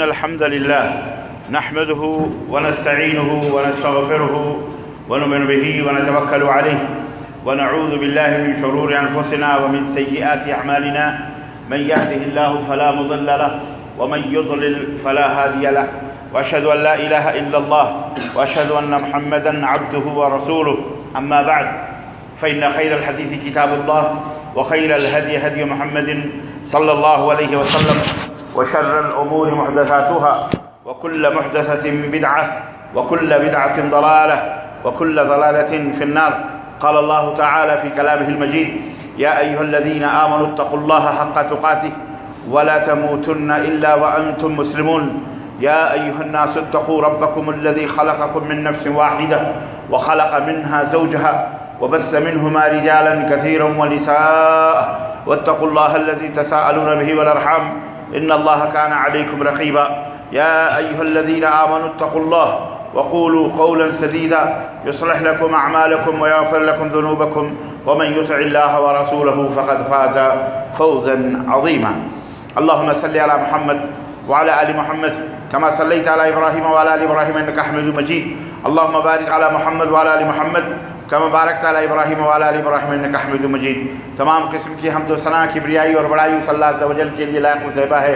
إن الحمد لله نحمده ونستعينه ونستغفره ونؤمن به ونتوكل عليه ونعوذ بالله من شرور أنفسنا ومن سيئات أعمالنا من يهده الله فلا مضل له ومن يضلل فلا هادي له وأشهد أن لا إله إلا الله وأشهد أن محمدا عبده ورسوله أما بعد فإن خير الحديث كتاب الله وخير الهدي هدي محمد صلى الله عليه وسلم وشر الأمور محدثاتها وكل محدثة بدعة وكل بدعة ضلالة وكل ضلالة في النار. قال الله تعالى في كلامه المجيد: يا أيها الذين آمنوا اتقوا الله حق تقاته ولا تموتن إلا وأنتم مسلمون. يا أيها الناس اتقوا ربكم الذي خلقكم من نفس واحدة وخلق منها زوجها وبث منهما رجالا كثيرا ونساء واتقوا الله الذي تساءلون به والأرحام إن الله كان عليكم رقيبا. يا أيها الذين آمنوا اتقوا الله وقولوا قولا سديدا يصلح لكم أعمالكم ويغفر لكم ذنوبكم ومن يطع الله ورسوله فقد فاز فوزا عظيما. اللهم صل على محمد وعلى آل محمد كما صليت على إبراهيم وعلى آل إبراهيم إنك حميد مجيد. اللهم بارك على محمد وعلى آل محمد كما بارکت علی ابراہیم وعلی آل ابراہیم انک حمید مجید. تمام قسم کی حمد و ثنا، کبریائی اور بڑائی اس اللہ عز و جل کے لیے لائق و زیبا ہے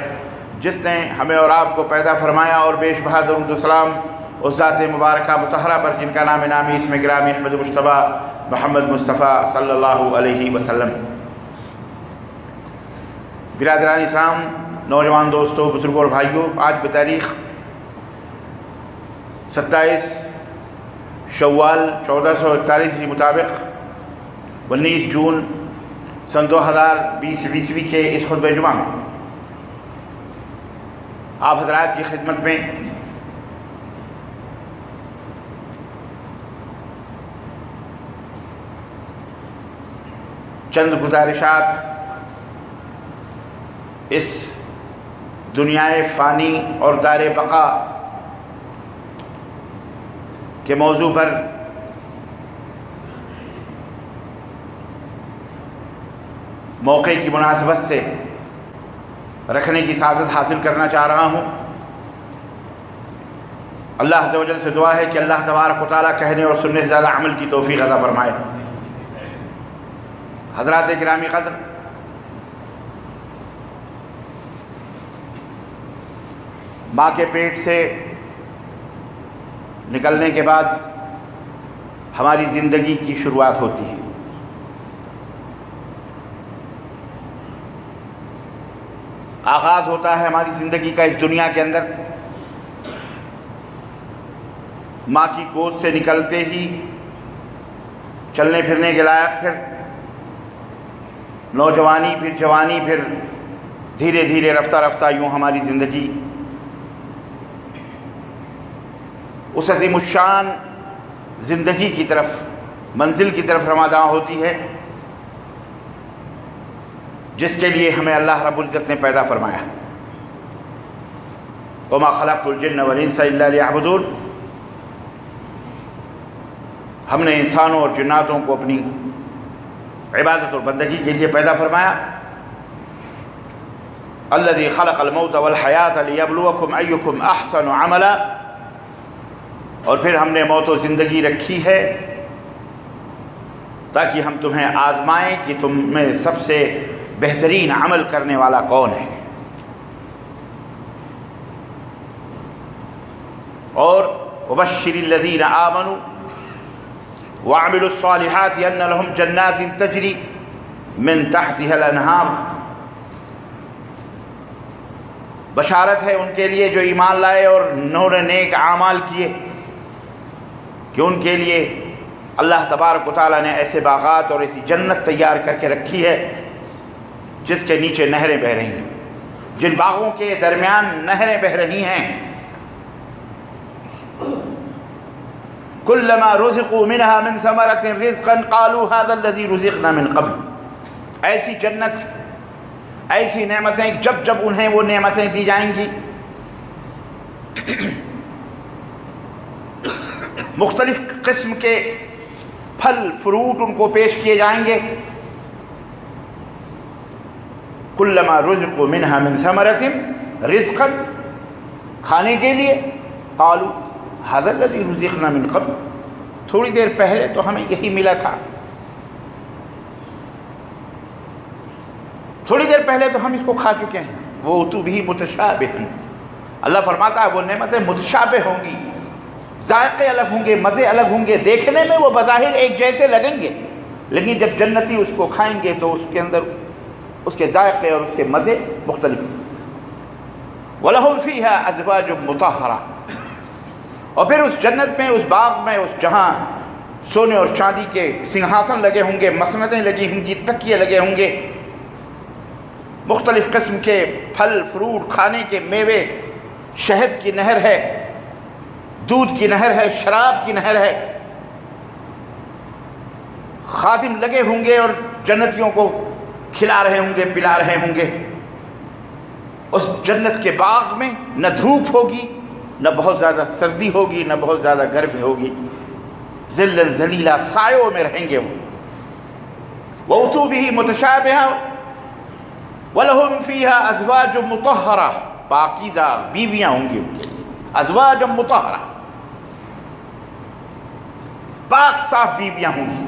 جس نے ہمیں اور آپ کو پیدا فرمایا، اور بیش بہا درود و سلام اس ذات مبارکہ مطہرہ پر جن کا نام نامی اسم گرامی احمد مجتبیٰ محمد مصطفیٰ صلی اللہ علیہ وسلم. برادران اسلام، نوجوان دوستوں، بزرگوں اور بھائیوں، آج بتاریخ 27 شوال 1441 کے مطابق 19 جون سن 2020 عیسوی کے اس خطبہ جمعہ میں آپ حضرات کی خدمت میں چند گزارشات اس دنیائے فانی اور دار بقا کے موضوع پر موقع کی مناسبت سے رکھنے کی سعادت حاصل کرنا چاہ رہا ہوں. اللہ عز و جل سے دعا ہے کہ اللہ تبارک و تعالیٰ کہنے اور سننے سے زیادہ عمل کی توفیق عطا فرمائے. حضرات گرامی قدر، ماں کے پیٹ سے نکلنے کے بعد ہماری زندگی کی شروعات ہوتی ہے. آغاز ہوتا ہے ہماری زندگی کا اس دنیا کے اندر ماں کی گود سے نکلتے ہی چلنے پھرنے کے لائق، پھر نوجوانی، پھر جوانی، پھر دھیرے دھیرے رفتہ رفتہ یوں ہماری زندگی اس عظیم الشان زندگی کی طرف، منزل کی طرف رواں ہوتی ہے جس کے لیے ہمیں اللہ رب العزت نے پیدا فرمایا. وما خلقت الجن والانس الا ليعبدون. ہم نے انسانوں اور جناتوں کو اپنی عبادت اور بندگی کے لیے پیدا فرمایا. الذي خلق الموت والحیات ليبلوکم ایکم احسن عملا. اور پھر ہم نے موت و زندگی رکھی ہے تاکہ ہم تمہیں آزمائیں کہ تم میں سب سے بہترین عمل کرنے والا کون ہے. اور وبشر الذین آمنوا وعملوا الصالحات ان لهم جنات تجری من تحتها الانہار. بشارت ہے ان کے لیے جو ایمان لائے اور انہوں نے نیک اعمال کیے کہ ان کے لیے اللہ تبارک و تعالیٰ نے ایسے باغات اور ایسی جنت تیار کر کے رکھی ہے جس کے نیچے نہریں بہ رہی ہیں. جن باغوں کے درمیان نہریں بہ رہی ہیں کلما رزقوا منها من ثمرة رزقا قالوا هذا الذي رزقنا من قبل. ایسی جنت، ایسی نعمتیں جب جب انہیں وہ نعمتیں دی جائیں گی، مختلف قسم کے پھل فروٹ ان کو پیش کیے جائیں گے. کلما رزقوا منها من ثمرة رزقا کھانے کے لیے؟ قالوا ھذا الذی رزقنا من قبل، تھوڑی دیر پہلے تو ہمیں یہی ملا تھا، تھوڑی دیر پہلے تو ہم اس کو کھا چکے ہیں۔ وہ اتوا بہ متشابہا، اللہ فرماتا ہے وہ نعمتیں متشابہ ہوں گی، ذائقے الگ ہوں گے، مزے الگ ہوں گے، دیکھنے میں وہ بظاہر ایک جیسے لگیں گے، لیکن جب جنتی اس کو کھائیں گے تو اس کے اندر اس کے ذائقے اور اس کے مزے مختلف ہیں۔ وَلَهُمْ فِيهَا أَزْوَاجٌ مُطَهَّرَةٌ، اور پھر اس جنت میں، اس باغ میں، اس جہاں سونے اور چاندی کے سنگھاسن لگے ہوں گے، مسندیں لگی ہوں گی، تکیے لگے ہوں گے، مختلف قسم کے پھل فروٹ کھانے کے میوے، شہد کی نہر ہے، دودھ کی نہر ہے، شراب کی نہر ہے، خادم لگے ہوں گے اور جنتیوں کو کھلا رہے ہوں گے، پلا رہے ہوں گے۔ اس جنت کے باغ میں نہ دھوپ ہوگی، نہ بہت زیادہ سردی ہوگی، نہ بہت زیادہ گرمی ہوگی، ظلًا ظلیلا، سایوں میں رہیں گے وہ۔ وَأُتُوا بِهِ مُتَشَابِهًا وَلَهُمْ فِيهَا أَزْوَاجٌ مُطَهَّرَةٌ، پاکیزہ بیویاں ہوں گی ان کے لیے، ازواج مطہرہ، پاک صاف بیویاں ہوں گی۔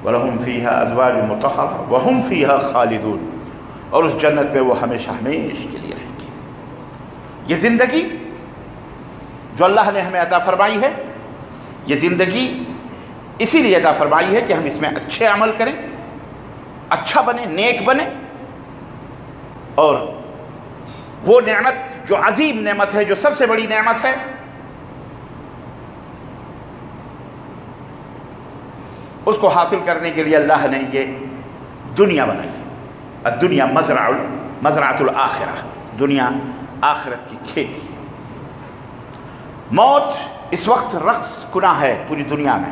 وَلَهُمْ فِيهَا أَزْوَاجٌ مُطَهَّرَةٌ وَهُمْ فِيهَا خَالِدُونَ، اور اس جنت میں وہ ہمیشہ ہمیشہ کے لیے رہیں گے۔ یہ زندگی جو اللہ نے ہمیں عطا فرمائی ہے، یہ زندگی اسی لیے عطا فرمائی ہے کہ ہم اس میں اچھے عمل کریں، اچھا بنے، نیک بنے، اور وہ نعمت جو عظیم نعمت ہے، جو سب سے بڑی نعمت ہے، اس کو حاصل کرنے کے لیے اللہ نے یہ دنیا بنائی۔ الدنیا مزرعۃ الآخرہ، دنیا آخرت کی کھیتی۔ موت اس وقت رقص کناں ہے پوری دنیا میں،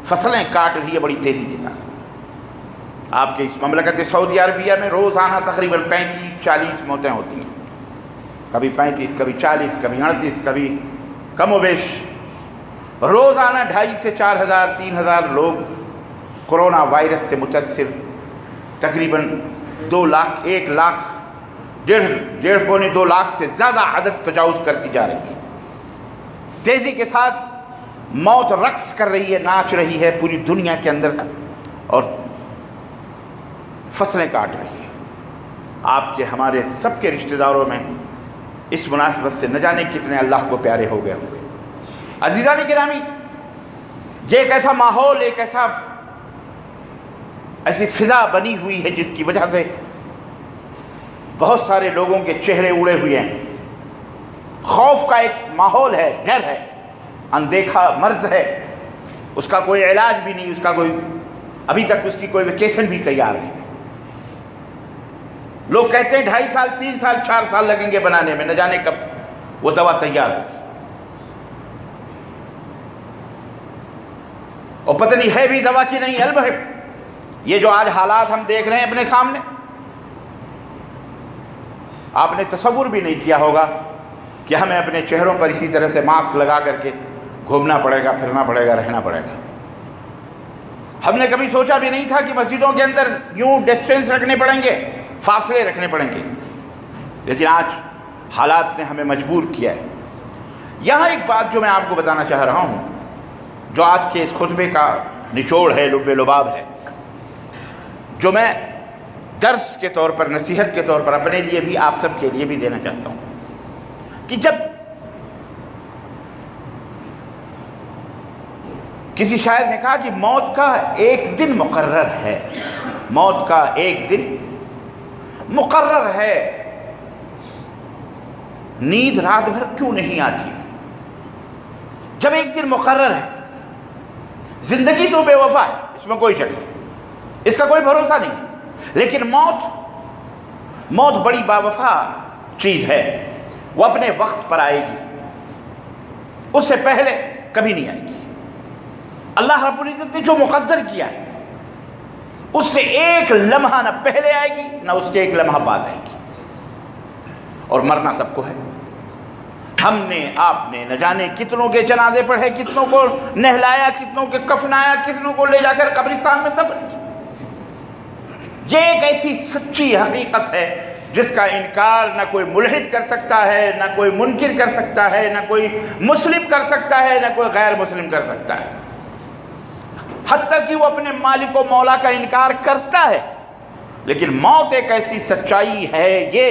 فصلیں کاٹ رہی ہے بڑی تیزی کے ساتھ۔ آپ کے اس مملکت سعودی عربیہ میں روزانہ تقریباً 35-40 موتیں ہوتی ہیں، کبھی 35، کبھی 40، کبھی 38، کبھی کم و بیش۔ روزانہ 2,500 سے 4,000 3,000 لوگ کورونا وائرس سے متاثر، تقریباً 2 لاکھ 1 لاکھ 1.5 پونے 2 لاکھ سے زیادہ عدد تجاوز کرتی جا رہی ہے۔ تیزی کے ساتھ موت رقص کر رہی ہے، ناچ رہی ہے پوری دنیا کے اندر، اور فصلیں کاٹ رہی ہے۔ آپ کے ہمارے سب کے رشتہ داروں میں اس مناسبت سے نہ جانے کتنے اللہ کو پیارے ہو گئے ہوں گے۔ عزیزان گرامی، یہ ایک ایسا ماحول، ایک ایسی فضا بنی ہوئی ہے جس کی وجہ سے بہت سارے لوگوں کے چہرے اڑے ہوئے ہیں۔ خوف کا ایک ماحول ہے، ڈر ہے، اندیکھا مرض ہے، اس کا کوئی علاج بھی نہیں، اس کا کوئی ابھی تک اس کی کوئی ویکیشن بھی تیار نہیں۔ لوگ کہتے ہیں 2.5 سال 3 سال 4 سال لگیں گے بنانے میں، نہ جانے کب وہ دوا تیار ہو، اور پتہ نہیں ہے بھی دوا کی نہیں، علم ہے۔ یہ جو آج حالات ہم دیکھ رہے ہیں اپنے سامنے، آپ نے تصور بھی نہیں کیا ہوگا کہ ہمیں اپنے چہروں پر اسی طرح سے ماسک لگا کر کے گھومنا پڑے گا، پھرنا پڑے گا، رہنا پڑے گا۔ ہم نے کبھی سوچا بھی نہیں تھا کہ مسجدوں کے اندر یوں ڈسٹینس رکھنے پڑیں گے، فاصلے رکھنے پڑیں گے، لیکن آج حالات نے ہمیں مجبور کیا ہے۔ یہاں ایک بات جو میں آپ کو بتانا چاہ رہا ہوں، جو آج کے اس خطبے کا نچوڑ ہے، لب لباب ہے، جو میں درس کے طور پر، نصیحت کے طور پر اپنے لیے بھی، آپ سب کے لیے بھی دینا چاہتا ہوں، کہ جب کسی شاعر نے کہا کہ موت کا ایک دن مقرر ہے، موت کا ایک دن مقرر ہے، نیند رات بھر کیوں نہیں آتی؟ جب ایک دن مقرر ہے، زندگی تو بے وفا ہے، اس میں کوئی شک نہیں، اس کا کوئی بھروسہ نہیں، لیکن موت بڑی با وفا چیز ہے، وہ اپنے وقت پر آئے گی، اس سے پہلے کبھی نہیں آئے گی۔ اللہ رب العزت نے جو مقدر کیا ہے، اس سے ایک لمحہ نہ پہلے آئے گی، نہ اس کے ایک لمحہ بعد آئے گی، اور مرنا سب کو ہے۔ ہم نے، آپ نے نہ جانے کتنوں کے جنازے پڑھے، کتنوں کو نہلایا، کتنوں کے کفنایا، کتنوں کو لے جا کر قبرستان میں دفن کیا۔ یہ ایک ایسی سچی حقیقت ہے جس کا انکار نہ کوئی ملحد کر سکتا ہے، نہ کوئی منکر کر سکتا ہے، نہ کوئی مسلم کر سکتا ہے، نہ کوئی غیر مسلم کر سکتا ہے، حتیٰ کہ وہ اپنے مالک و مولا کا انکار کرتا ہے، لیکن موت ایک ایسی سچائی ہے، یہ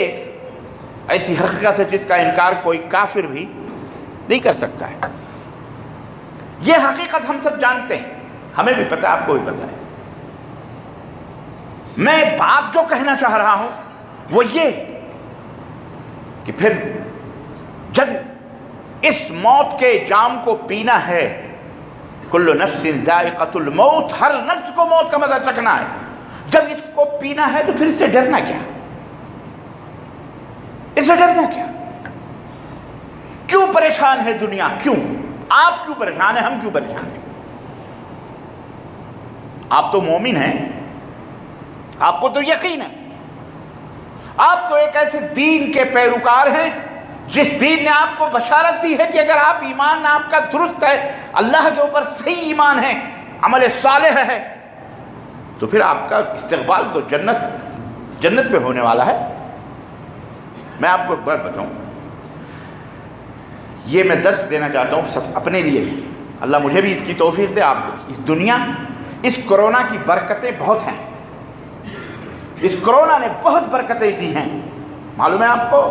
ایسی حقیقت ہے جس کا انکار کوئی کافر بھی نہیں کر سکتا ہے۔ یہ حقیقت ہم سب جانتے ہیں، ہمیں بھی پتہ ہے، آپ کو بھی پتہ ہے۔ میں بات جو کہنا چاہ رہا ہوں وہ یہ کہ پھر جب اس موت کے جام کو پینا ہے، کل نفس ذائقۃ الموت، ہر نفس کو موت کا مزہ چکھنا ہے، جب اس کو پینا ہے تو پھر اس سے ڈرنا کیا؟ اس سے ڈرنا کیا؟ کیوں پریشان ہے دنیا؟ کیوں آپ کیوں پریشان ہیں؟ ہم کیوں پریشان ہیں؟ آپ تو مومن ہیں، آپ کو تو یقین ہے، آپ تو ایک ایسے دین کے پیروکار ہیں جس دین نے آپ کو بشارت دی ہے کہ اگر آپ ایمان آپ کا درست ہے، اللہ کے اوپر صحیح ایمان ہے، عمل صالح ہے، تو پھر آپ کا استقبال تو جنت میں ہونے والا ہے۔ میں آپ کو ایک بات بتاؤں، یہ میں درس دینا چاہتا ہوں سب اپنے لیے بھی، اللہ مجھے بھی اس کی توفیق دے، آپ کو۔ اس دنیا، اس کرونا کی برکتیں بہت ہیں، اس کرونا نے بہت برکتیں دی ہیں، معلوم ہے آپ کو؟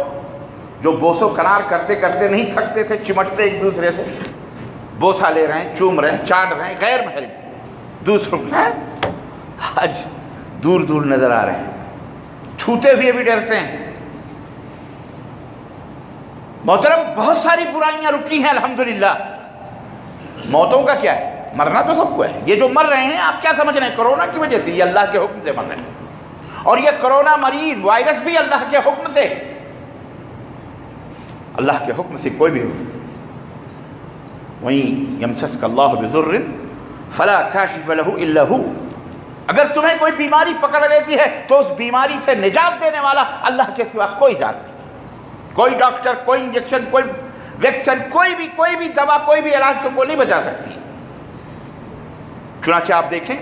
جو بوسو کنار کرتے کرتے نہیں تھکتے تھے، چمٹتے ایک دوسرے سے، بوسا لے رہے ہیں، چوم رہے ہیں، چاٹ رہے ہیں، غیر محرم دوسروں ہیں، آج دور دور نظر آ رہے ہیں، چھوتے ہوئے بھی ڈرتے ہیں۔ محترم، بہت ساری برائیاں رکی ہیں الحمدللہ۔ موتوں کا کیا ہے؟ مرنا تو سب کو ہے۔ یہ جو مر رہے ہیں آپ کیا سمجھ رہے ہیں؟ کرونا کی وجہ سے، یہ اللہ کے حکم سے مر رہے ہیں، اور یہ کرونا مریض وائرس بھی اللہ کے حکم سے، اللہ کے حکم سے کوئی بھی ہو۔ وَإِن يَمْسَسْكَ اللَّهُ بِضُرٍّ فَلَا كَاشِفَ لَهُ إِلَّا هُوَ، اگر تمہیں کوئی بیماری پکڑ لیتی ہے تو اس بیماری سے نجات دینے والا اللہ کے سوا کوئی ذات نہیں، کوئی ڈاکٹر، کوئی انجیکشن، کوئی ویکسن، کوئی بھی دوا، کوئی بھی علاج تم کو نہیں بچا سکتی۔ چنانچہ آپ دیکھیں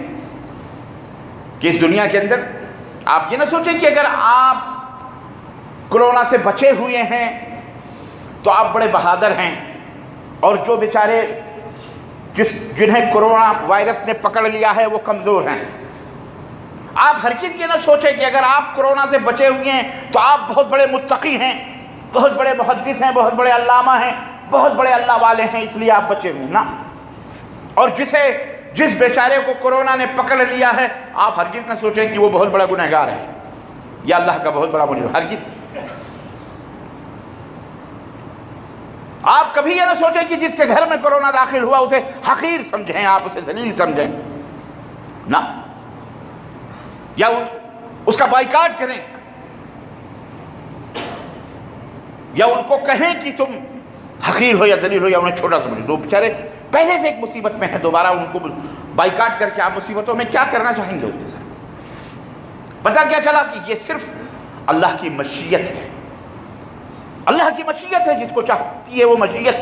کہ اس دنیا کے اندر آپ یہ نہ سوچیں کہ اگر آپ کرونا سے بچے ہوئے ہیں تو آپ بڑے بہادر ہیں، اور جو بیچارے جنہیں کرونا وائرس نے پکڑ لیا ہے وہ کمزور ہیں۔ آپ ہرگز یہ نہ سوچیں کہ اگر آپ کرونا سے بچے ہوئے ہیں تو آپ بہت بڑے متقی ہیں، بہت بڑے محدث ہیں، بہت بڑے علامہ ہیں، بہت بڑے اللہ والے ہیں، اس لیے آپ بچے ہوئے ہیں، نہ۔ اور جس بیچارے کو کرونا نے پکڑ لیا ہے، آپ ہرگز نہ سوچیں کہ وہ بہت بڑا گنہگار ہے یا اللہ کا بہت بڑا مجرم، ہرگز۔ آپ کبھی یہ نہ سوچیں کہ جس کے گھر میں کرونا داخل ہوا اسے حقیر سمجھیں، آپ اسے ذلیل سمجھیں، نہ، یا اس کا بائیکاٹ کریں، یا ان کو کہیں کہ تم حقیر ہو یا ذلیل ہو، یا انہیں چھوٹا سمجھو۔ دو بیچارے پہلے سے ایک مصیبت میں ہیں، دوبارہ ان کو بائیکاٹ کر کے آپ مصیبتوں میں کیا کرنا چاہیں گے اس کے ساتھ؟ پتہ کیا چلا کہ یہ صرف اللہ کی مشیت ہے، اللہ کی مشیت ہے، جس کو چاہتی ہے وہ مشیت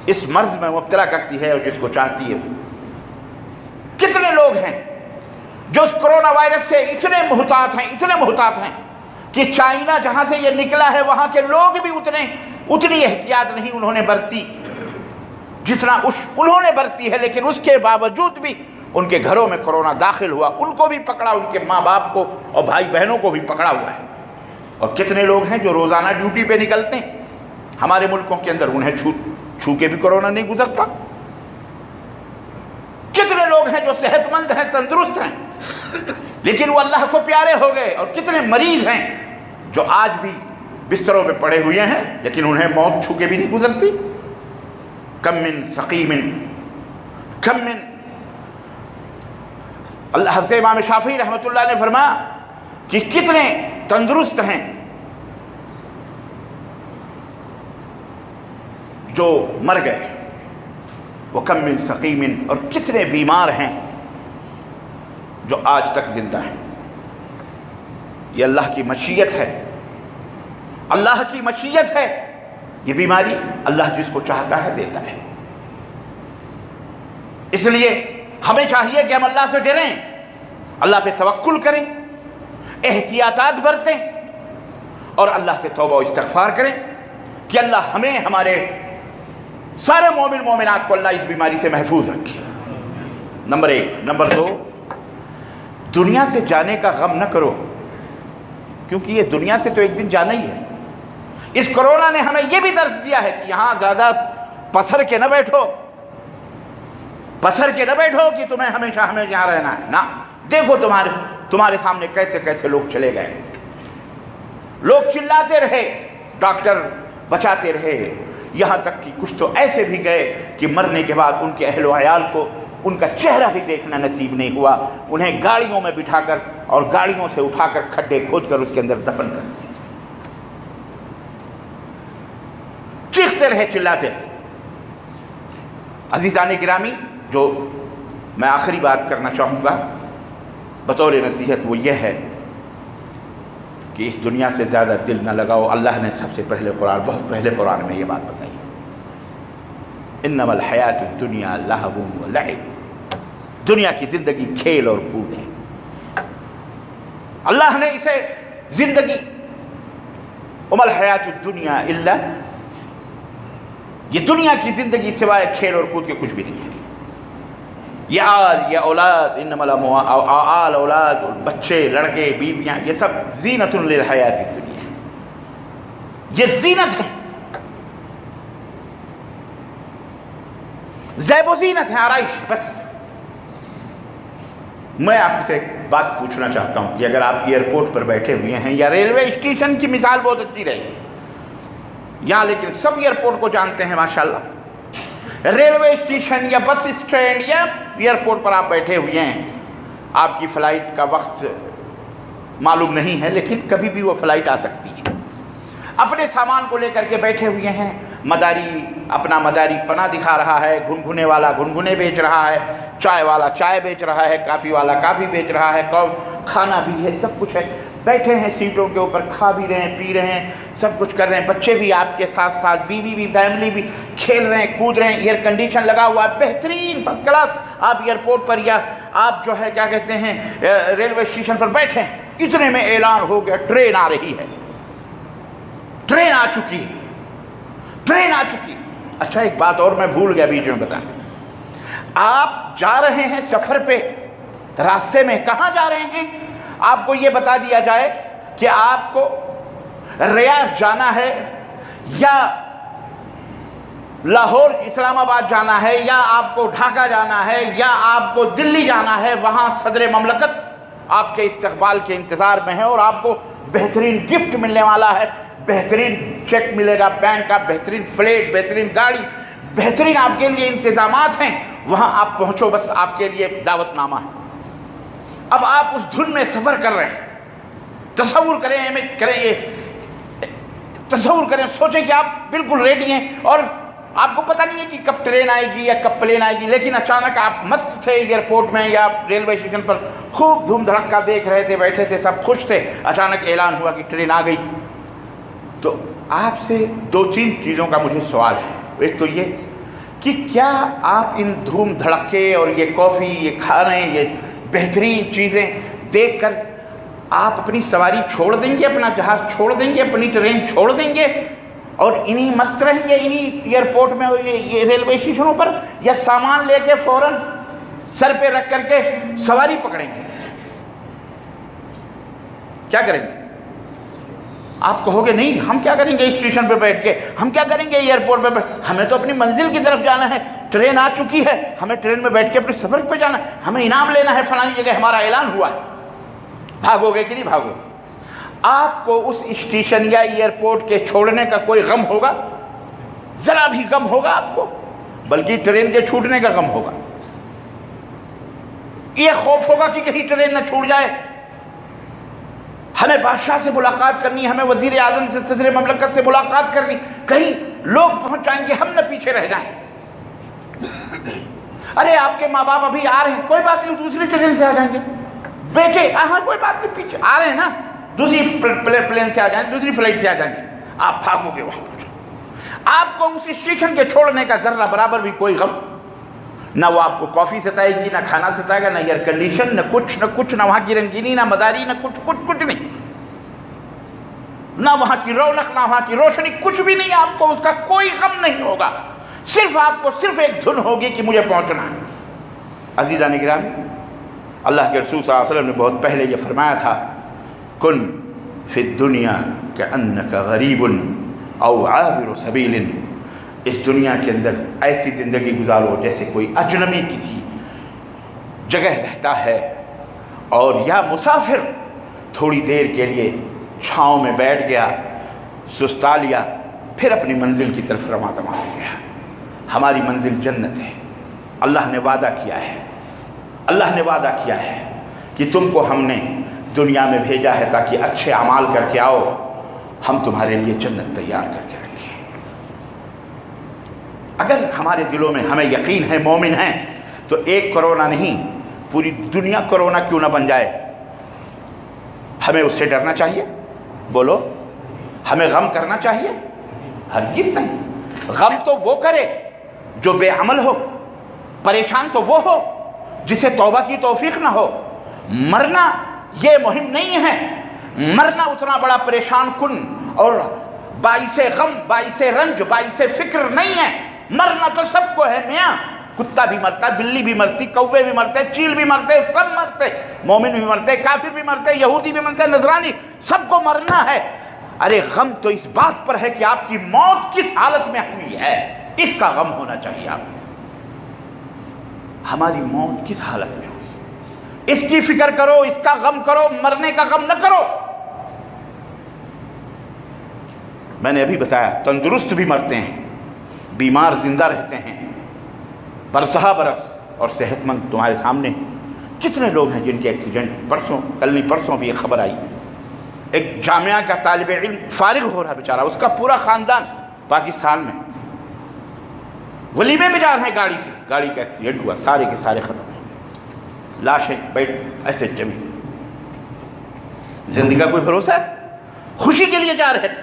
اس مرض میں مبتلا کرتی ہے، اور جس کو چاہتی ہے وہ۔ کتنے لوگ ہیں جو اس کرونا وائرس سے اتنے محتاط ہیں کہ چائنا جہاں سے یہ نکلا ہے وہاں کے لوگ بھی اتنی احتیاط نہیں انہوں نے برتی جتنا انہوں نے برتی ہے، لیکن اس کے باوجود بھی ان کے گھروں میں کرونا داخل ہوا، ان کو بھی پکڑا، ان کے ماں باپ کو اور بھائی بہنوں کو بھی پکڑا ہوا ہے۔ اور کتنے لوگ ہیں جو روزانہ ڈیوٹی پہ نکلتے ہیں ہمارے ملکوں کے اندر، انہیں چھو کے بھی کرونا نہیں گزرتا۔ کتنے لوگ ہیں جو صحت مند ہیں، تندرست ہیں، لیکن وہ اللہ کو پیارے ہو گئے، اور کتنے مریض ہیں جو آج بھی بستروں پہ پڑے ہوئے ہیں لیکن انہیں موت چھو کے بھی نہیں گزرتی۔ کم من سقیم، کم من، حضرت امام شافعی رحمۃ اللہ نے فرمایا کہ کتنے تندرست ہیں جو مر گئے، وہ کم من سقیم، اور کتنے بیمار ہیں جو آج تک زندہ ہیں۔ یہ اللہ کی مشیت ہے، اللہ کی مشیت ہے۔ یہ بیماری اللہ جس کو چاہتا ہے دیتا ہے، اس لیے ہمیں چاہیے کہ ہم اللہ سے ڈریں، اللہ پہ توکل کریں، احتیاطات برتیں، اور اللہ سے توبہ و استغفار کریں کہ اللہ ہمیں ہمارے سارے مومن مومنات کو اللہ اس بیماری سے محفوظ رکھے. نمبر 1. نمبر 2, دنیا سے جانے کا غم نہ کرو، کیونکہ یہ دنیا سے تو ایک دن جانا ہی ہے. اس کرونا نے ہمیں یہ بھی درس دیا ہے کہ یہاں زیادہ پسر کے نہ بیٹھو کہ تمہیں ہمیشہ ہمیں یہاں رہنا ہے. نہ، دیکھو تمہارے سامنے کیسے کیسے لوگ چلے گئے. لوگ چلاتے رہے، ڈاکٹر بچاتے رہے، یہاں تک کہ کچھ تو ایسے بھی گئے کہ مرنے کے بعد ان کے اہل و عیال کو ان کا چہرہ بھی دیکھنا نصیب نہیں ہوا. انہیں گاڑیوں میں بٹھا کر اور گاڑیوں سے اٹھا کر کھڈے کھود کر اس کے اندر دفن کر دیا. چیختے رہے، چلاتے رہے. عزیزان گرامی، جو میں آخری بات کرنا چاہوں گا بطور نصیحت وہ یہ ہے کہ اس دنیا سے زیادہ دل نہ لگاؤ. اللہ نے سب سے پہلے بہت پہلے قرآن میں یہ بات بتائی، انما الحیات الدنیا لہو و لعب. دنیا کی زندگی کھیل اور کود ہے. اللہ نے اسے زندگی، وما الحیات الدنیا الا، یہ دنیا کی زندگی سوائے کھیل اور کود کے کچھ بھی نہیں ہے. یہ اولاد، انما آل اولاد، بچے، لڑکے، بیویاں، یہ سب زینت للحیات الدنیا، یہ زینت ہے، زیب و زینت ہے، آرائش. بس میں آپ سے ایک بات پوچھنا چاہتا ہوں کہ اگر آپ ایئرپورٹ پر بیٹھے ہوئے ہیں، یا ریلوے اسٹیشن کی مثال بہت اچھی رہے یہاں، لیکن سب ایئرپورٹ کو جانتے ہیں ماشاءاللہ. ریلوے اسٹیشن یا بس اسٹینڈ یا ایئرپورٹ پر آپ بیٹھے ہوئے ہیں، آپ کی فلائٹ کا وقت معلوم نہیں ہے، لیکن کبھی بھی وہ فلائٹ آ سکتی ہے. اپنے سامان کو لے کر کے بیٹھے ہوئے ہیں، مداری اپنا مداری پناہ دکھا رہا ہے، گنگنے والا گنگنے بیچ رہا ہے، چائے والا چائے بیچ رہا ہے، کافی والا کافی بیچ رہا ہے، کھانا بھی ہے، سب کچھ ہے. بیٹھے ہیں سیٹوں کے اوپر، کھا بھی رہے ہیں، پی رہے ہیں، سب کچھ کر رہے ہیں. بچے بھی آپ کے ساتھ ساتھ، بیوی بھی، فیملی بھی کھیل رہے ہیں، کود رہے ہیں. ایئر کنڈیشن لگا ہوا ہے، بہترین فرسٹ کلاس. آپ ایئرپورٹ پر یا آپ جو ہے کیا کہتے ہیں ریلوے اسٹیشن پر بیٹھے ہیں، اتنے میں اعلان ہو گیا ٹرین آ رہی ہے، ٹرین آ چکی ہے، ٹرین آ چکی. اچھا ایک بات اور میں بھول گیا بیچ میں بتانا. آپ جا رہے ہیں سفر پہ، راستے میں کہاں جا رہے ہیں؟ آپ کو یہ بتا دیا جائے کہ آپ کو ریاض جانا ہے، یا لاہور اسلام آباد جانا ہے، یا آپ کو ڈھاکہ جانا ہے، یا آپ کو دلی جانا ہے. وہاں صدر مملکت آپ کے استقبال کے انتظار میں ہے، اور آپ کو بہترین گفٹ ملنے والا ہے، بہترین چیک ملے گا بینک کا، بہترین فلیٹ، بہترین گاڑی، بہترین آپ کے لیے انتظامات ہیں. وہاں آپ پہنچو، بس آپ کے لیے دعوت نامہ ہے. اب آپ اس دھن میں سفر کر رہے ہیں. تصور کریں، سوچیں کہ آپ بالکل ریڈی ہیں، اور آپ کو پتہ نہیں ہے کہ کب ٹرین آئے گی یا کب پلین آئے گی، لیکن اچانک آپ مست تھے ایئرپورٹ میں یا ریلوے اسٹیشن پر، خوب دھوم دھڑکا دیکھ رہے تھے، بیٹھے تھے، سب خوش تھے. اچانک اعلان ہوا کہ ٹرین آ گئی. تو آپ سے 2-3 چیزوں کا مجھے سوال ہے. ایک تو یہ کہ کیا آپ ان دھوم دھڑکے اور یہ کافی، یہ کھانے، یہ بہترین چیزیں دیکھ کر آپ اپنی سواری چھوڑ دیں گے، اپنا جہاز چھوڑ دیں گے، اپنی ٹرین چھوڑ دیں گے، اور انہی مست رہیں گے انہی ایئرپورٹ میں اور یہ ریلوے اسٹیشنوں پر، یا سامان لے کے فوراً سر پہ رکھ کر کے سواری پکڑیں گے؟ کیا کریں گے؟ آپ کہو گے نہیں، ہم کیا کریں گے اسٹیشن پہ بیٹھ کے، ہم کیا کریں گے ایئرپورٹ پہ، ہمیں تو اپنی منزل کی طرف جانا ہے، ٹرین آ چکی ہے، ہمیں ٹرین میں بیٹھ کے اپنے سفر پہ جانا ہے، ہمیں انعام لینا ہے، فلانی جگہ ہمارا اعلان ہوا ہے. بھاگو گے کہ نہیں بھاگو؟ آپ کو اس اسٹیشن یا ایئرپورٹ کے چھوڑنے کا کوئی غم ہوگا؟ ذرا بھی غم ہوگا آپ کو؟ بلکہ ٹرین کے چھوٹنے کا غم ہوگا. یہ خوف ہوگا کہ کہیں ٹرین نہ چھوٹ جائے. ہمیں بادشاہ سے ملاقات کرنی، ہمیں وزیر اعظم سے، صدر مملکت سے ملاقات کرنی، کہیں لوگ پہنچ جائیں گے، ہم نہ پیچھے رہ جائیں. ارے آپ کے ماں باپ ابھی آ رہے ہیں، کوئی بات نہیں، دوسری ٹرین سے آ جائیں گے. بیٹے ہاں کوئی بات نہیں، پیچھے آ رہے ہیں نا، دوسری پلین سے آ جائیں، دوسری فلائٹ سے آ جائیں گے. آپ بھاگو گے وہاں پر. آپ کو اس اسٹیشن کے چھوڑنے کا ذرہ برابر بھی کوئی غم، نہ وہ آپ کو کافی ستائے گی، نہ کھانا ستائے گا، نہ ایئر کنڈیشن، نہ کچھ، نہ وہاں کی رنگینی، نہ مداری، نہ کچھ نہیں. نہ وہاں کی رونق، نہ وہاں کی روشنی، کچھ بھی نہیں، آپ کو اس کا کوئی غم نہیں ہوگا، صرف آپ کو صرف ایک دھن ہوگی کہ مجھے پہنچنا ہے۔ عزیزان گرامی، اللہ کے رسول صلی اللہ علیہ وسلم نے بہت پہلے یہ فرمایا تھا، کن فی الدنیا کأنک غریب او عابر سبیل، اس دنیا کے اندر ایسی زندگی گزارو جیسے کوئی اجنبی کسی جگہ رہتا ہے، اور یا مسافر تھوڑی دیر کے لیے چھاؤں میں بیٹھ گیا، سستا لیا، پھر اپنی منزل کی طرف رواں دواں ہو گیا۔ ہماری منزل جنت ہے، اللہ نے وعدہ کیا ہے، اللہ نے وعدہ کیا ہے کہ تم کو ہم نے دنیا میں بھیجا ہے تاکہ اچھے اعمال کر کے آؤ، ہم تمہارے لیے جنت تیار کر کے رکھیں۔ اگر ہمارے دلوں میں ہمیں یقین ہے، مومن ہیں، تو ایک کرونا نہیں، پوری دنیا کرونا کیوں نہ بن جائے، ہمیں اس سے ڈرنا چاہیے؟ بولو، ہمیں غم کرنا چاہیے؟ ہرگز نہیں۔ غم تو وہ کرے جو بے عمل ہو، پریشان تو وہ ہو جسے توبہ کی توفیق نہ ہو۔ مرنا یہ مہم نہیں ہے، مرنا اتنا بڑا پریشان کن اور باعث غم، باعث رنج، باعث فکر نہیں ہے۔ مرنا تو سب کو ہے میاں، کتا بھی مرتا ہے، بلی بھی مرتی، کوے بھی مرتے، چیل بھی مرتے، سب مرتے، مومن بھی مرتے، کافر بھی مرتے، یہودی بھی مرتے، نصرانی، سب کو مرنا ہے۔ ارے غم تو اس بات پر ہے کہ آپ کی موت کس حالت میں ہوئی ہے، اس کا غم ہونا چاہیے آپ کو۔ ہماری موت کس حالت میں ہوئی، اس کی فکر کرو، اس کا غم کرو، مرنے کا غم نہ کرو۔ میں نے ابھی بتایا، تندرست بھی مرتے ہیں، بیمار زندہ رہتے ہیں، برسہ برس، اور صحت مند تمہارے سامنے۔ کتنے لوگ ہیں جن کے ایکسیڈنٹ، پرسوں کل نہیں پرسوں بھی ایک خبر آئی، ایک جامعہ کا طالب علم فارغ ہو رہا بیچارہ، اس کا پورا خاندان پاکستان میں ولیمے میں جا رہے ہیں گاڑی سے، گاڑی کا ایکسیڈنٹ ہوا، سارے کے سارے ختم ہیں، لاشیں بیٹھ ایسے جمی۔ زندگی کا کوئی بھروسہ ہے؟ خوشی کے لیے جا رہے تھے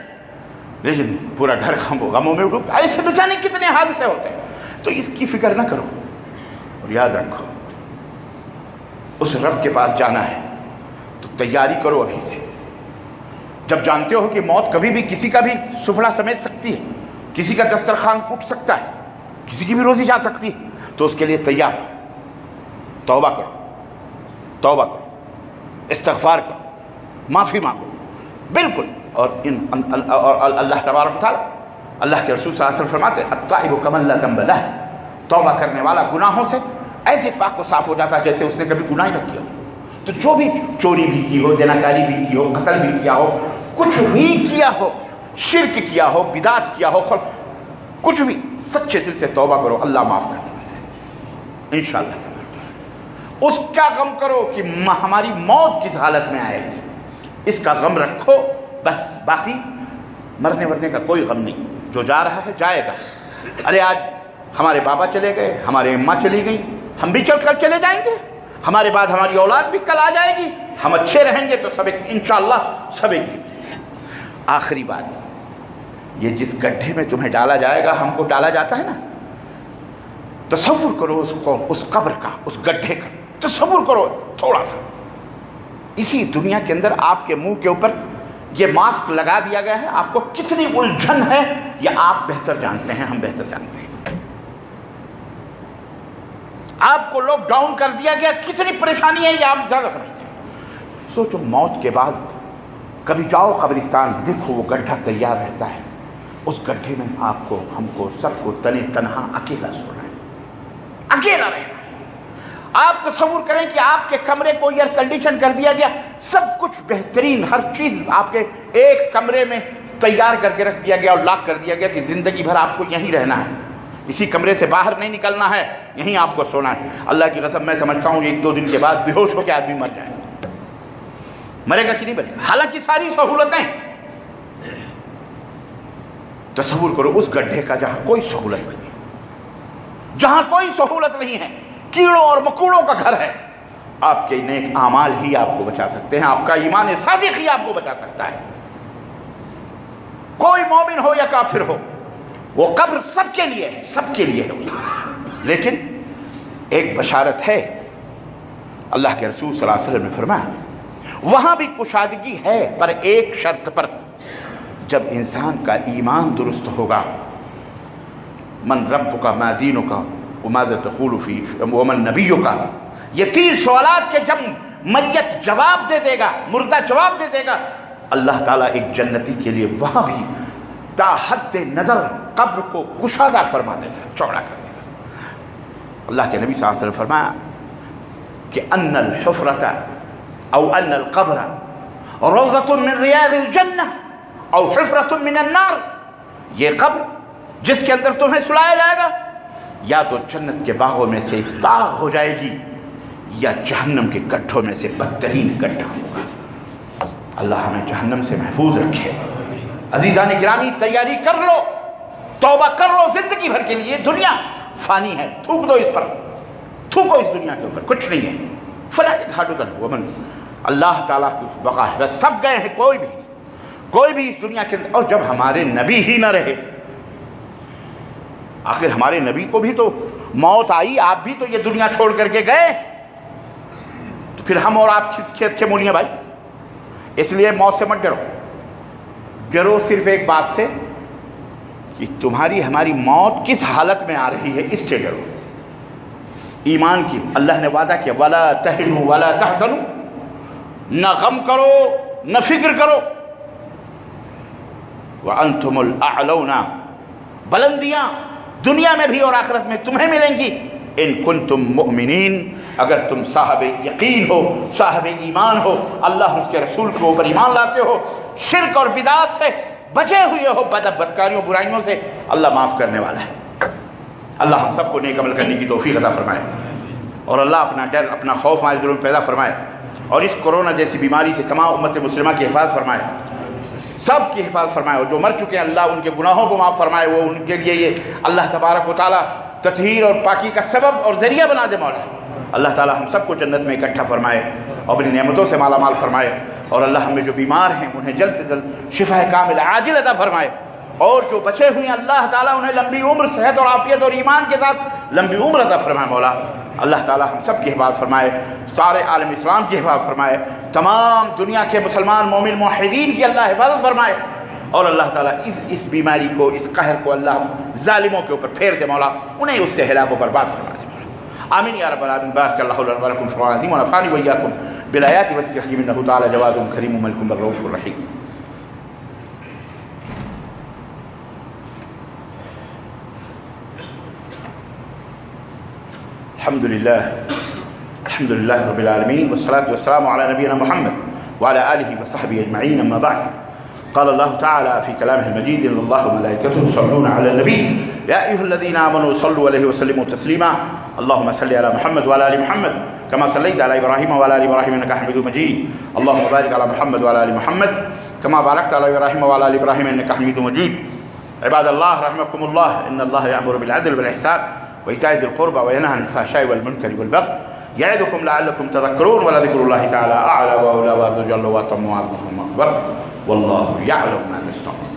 لیکن پورا گھر غموں میں ڈوب۔ ایسے بچانے کتنے حادثے ہوتے ہیں، تو اس کی فکر نہ کرو، اور یاد رکھو اس رب کے پاس جانا ہے تو تیاری کرو ابھی سے۔ جب جانتے ہو کہ موت کبھی بھی کسی کا بھی سفڑا سمیٹ سکتی ہے، کسی کا دسترخوان ٹوٹ سکتا ہے، کسی کی بھی روزی جا سکتی ہے، تو اس کے لیے تیار ہو، توبہ کرو، توبہ کرو، استغفار کرو، معافی مانگو، بالکل۔ اور اللہ تبارک و تعالیٰ، اللہ کے رسول صلی اللہ علیہ وسلم فرماتے ہیں، التائب کمن لا ذنب لہ، توبہ کرنے والا گناہوں سے ایسے پاک و صاف ہو جاتا ہے جیسے اس نے کبھی گناہ نہ کیا ہو۔ تو جو بھی چوری بھی کی ہو، زناکاری بھی کی ہو، قتل بھی کیا ہو، کچھ بھی کیا ہو، شرک کیا ہو، بدعت کیا ہو، کچھ بھی، سچے دل سے توبہ کرو، اللہ معاف کرنے والا ہے انشاءاللہ۔ اس کا غم کرو کہ ہماری موت کس حالت میں آئے گی، اس کا غم رکھو بس، باقی مرنے ورنے کا کوئی غم نہیں، جو جا رہا ہے جائے گا۔ ارے آج ہمارے بابا چلے گئے، ہمارے اماں چلی گئی، ہم بھی کل چلے جائیں گے، ہمارے بعد ہماری اولاد بھی کل آ جائے گی، ہم اچھے رہیں گے تو سب انشاءاللہ سب ایک دن۔ آخری بات، یہ جس گڈھے میں تمہیں ڈالا جائے گا، ہم کو ڈالا جاتا ہے نا، تصور کرو اس قبر کا، اس گڈھے کا تصور کرو تھوڑا سا۔ اسی دنیا کے اندر آپ کے منہ کے اوپر یہ ماسک لگا دیا گیا ہے، آپ کو کتنی الجھن ہے یہ آپ بہتر جانتے ہیں، ہم بہتر جانتے ہیں۔ آپ کو لاک ڈاؤن کر دیا گیا، کتنی پریشانی ہے یہ آپ زیادہ سمجھتے ہیں۔ سوچو موت کے بعد کبھی جاؤ قبرستان، دیکھو وہ گڈھا تیار رہتا ہے، اس گڈھے میں آپ کو، ہم کو، سب کو تنے تنہا اکیلا سونا ہے، اکیلا رہنا ہے۔ آپ تصور کریں کہ آپ کے کمرے کو ایئر کنڈیشن کر دیا گیا، سب کچھ بہترین، ہر چیز آپ کے ایک کمرے میں تیار کر کے رکھ دیا گیا اور لاک کر دیا گیا کہ زندگی بھر آپ کو یہیں رہنا ہے، اسی کمرے سے باہر نہیں نکلنا ہے، یہیں آپ کو سونا ہے۔ اللہ کی قسم میں سمجھتا ہوں 1-2 دن کے بعد بے ہوش ہو کے آدمی مر جائے گا، مرے گا کہ نہیں مرے گا، حالانکہ ساری سہولتیں۔ تصور کرو اس گڈھے کا جہاں کوئی سہولت نہیں ہے، جہاں کوئی سہولت نہیں ہے، کیڑوں اور مکوڑوں کا گھر ہے۔ آپ کے نیک اعمال ہی آپ کو بچا سکتے ہیں، آپ کا ایمان صادق ہی آپ کو بچا سکتا ہے۔ کوئی مومن ہو یا کافر ہو، وہ قبر سب کے لیے ہے، سب کے لیے ہے۔ لیکن ایک بشارت ہے، اللہ کے رسول صلی اللہ علیہ وسلم نے فرمایا وہاں بھی کشادگی ہے، پر ایک شرط پر، جب انسان کا ایمان درست ہوگا۔ من ربک ما دینک وماذا تقول فی ومن نبیک، یہ 3 سوالات کے جب میت جواب دے دے گا، مردہ جواب دے دے گا، اللہ تعالیٰ ایک جنتی کے لیے وہاں بھی تا حد نظر قبر کو کشادہ فرما دے گا، چوڑا کر دے گا۔ اللہ کے نبی صلی اللہ علیہ وسلم فرمایا کہ ان الحفرۃ او ان القبر روضۃ من ریاض الجنہ او حفرۃ من النار، یہ قبر جس کے اندر تمہیں سلایا جائے گا یا تو جنت کے باغوں میں سے ایک باغ ہو جائے گی یا جہنم کے گڈھوں میں سے بدترین گڈھا ہوگا۔ اللہ ہمیں جہنم سے محفوظ رکھے۔ عزیزان گرامی، تیاری کر لو، توبہ کر لو زندگی بھر کے لیے۔ یہ دنیا فانی ہے، تھوک دو اس پر، تھوکو اس دنیا کے اوپر، کچھ نہیں ہے۔ فلاں گھاٹو تر ومن، اللہ تعالیٰ کی بقا ہے، بس سب گئے ہیں، کوئی بھی اس دنیا کے اندر۔ اور جب ہمارے نبی ہی نہ رہے، آخر ہمارے نبی کو بھی تو موت آئی، آپ بھی تو یہ دنیا چھوڑ کر کے گئے، تو پھر ہم اور آپ کھیت کے مونیاں بھائی۔ اس لیے موت سے مت ڈرو، ڈرو صرف ایک بات سے کہ تمہاری ہماری موت کس حالت میں آ رہی ہے، اس سے ڈرو، ایمان کی۔ اللہ نے وعدہ کیا وَلَا تَهِنُوا وَلَا تَحْزَنُوا، نہ غم کرو نہ فکر کرو، وَأَنْتُمُ الْأَعْلَوْنَ، بلندیاں دنیا میں بھی اور آخرت میں تمہیں ملیں گی، ان کنتم مؤمنین، اگر تم صاحب یقین ہو، صاحب ایمان ہو، اللہ اس کے رسول کے اوپر ایمان لاتے ہو، شرک اور بدعات سے بچے ہوئے ہو، بدکاریوں برائیوں سے، اللہ معاف کرنے والا ہے۔ اللہ ہم سب کو نیک عمل کرنے کی توفیق عطا فرمائے، اور اللہ اپنا ڈر، اپنا خوف ہمارے دلوں میں پیدا فرمائے، اور اس کورونا جیسی بیماری سے تمام امت مسلمہ کی حفاظت فرمائے، سب کی حفاظت فرمائے، اور جو مر چکے ہیں اللہ ان کے گناہوں کو معاف فرمائے، وہ ان کے لیے یہ اللہ تبارک و تعالیٰ تطہیر اور پاکی کا سبب اور ذریعہ بنا دے مولا۔ اللہ تعالیٰ ہم سب کو جنت میں اکٹھا فرمائے اور اپنی نعمتوں سے مالا مال فرمائے، اور اللہ ہم میں جو بیمار ہیں انہیں جلد سے جلد شفا کامل عاجل عطا فرمائے، اور جو بچے ہوئے ہیں اللہ تعالیٰ انہیں لمبی عمر، صحت اور عافیت اور ایمان کے ساتھ لمبی عمر عطا فرمائے مولا۔ اللہ تعالیٰ ہم سب کی حفاظت فرمائے، سارے عالم اسلام کی حفاظت فرمائے، تمام دنیا کے مسلمان مومن موحدین کی اللہ حفاظت فرمائے، اور اللہ تعالیٰ اس بیماری کو، اس قہر کو اللہ ظالموں کے اوپر پھیر دے مولا، انہیں اس سے ہلاک و برباد فرما دے مولا۔ آمین یا رب العالمین۔ بارک اللہ لنا ولکم فی القرآن العظیم ونفعني وإياكم بالآیات والذکر الحکیم، انہ تعالی جواد کریم ملک رؤوف رحیم۔ الحمد للہ رب العالمین، والصلاة والسلام علی نبینا محمد وعلى آلہ وصحبہ اجمعین، اما بعد۔ قال الله تعالى في كلامه المجيد ان الله وملائكته يصلون على النبي يا ايها الذين امنوا صلوا عليه وسلموا تسليما اللهم صل على محمد وعلى ال محمد كما صليت على ابراهيم وعلى ال ابراهيم انك حميد مجيد اللهم بارك على محمد وعلى ال محمد كما باركت على ابراهيم وعلى ال ابراهيم انك حميد مجيد عباد الله رحمكم الله ان الله يأمر بالعدل والاحسان وايتاء ذي القربى وينهى عن الفحشاء والمنكر والبغي يعظكم لعلكم تذكرون ولذكر الله تعالى اعلى واولى وازجل واتم واعظم اكبر والله يعلم ما تصنعون.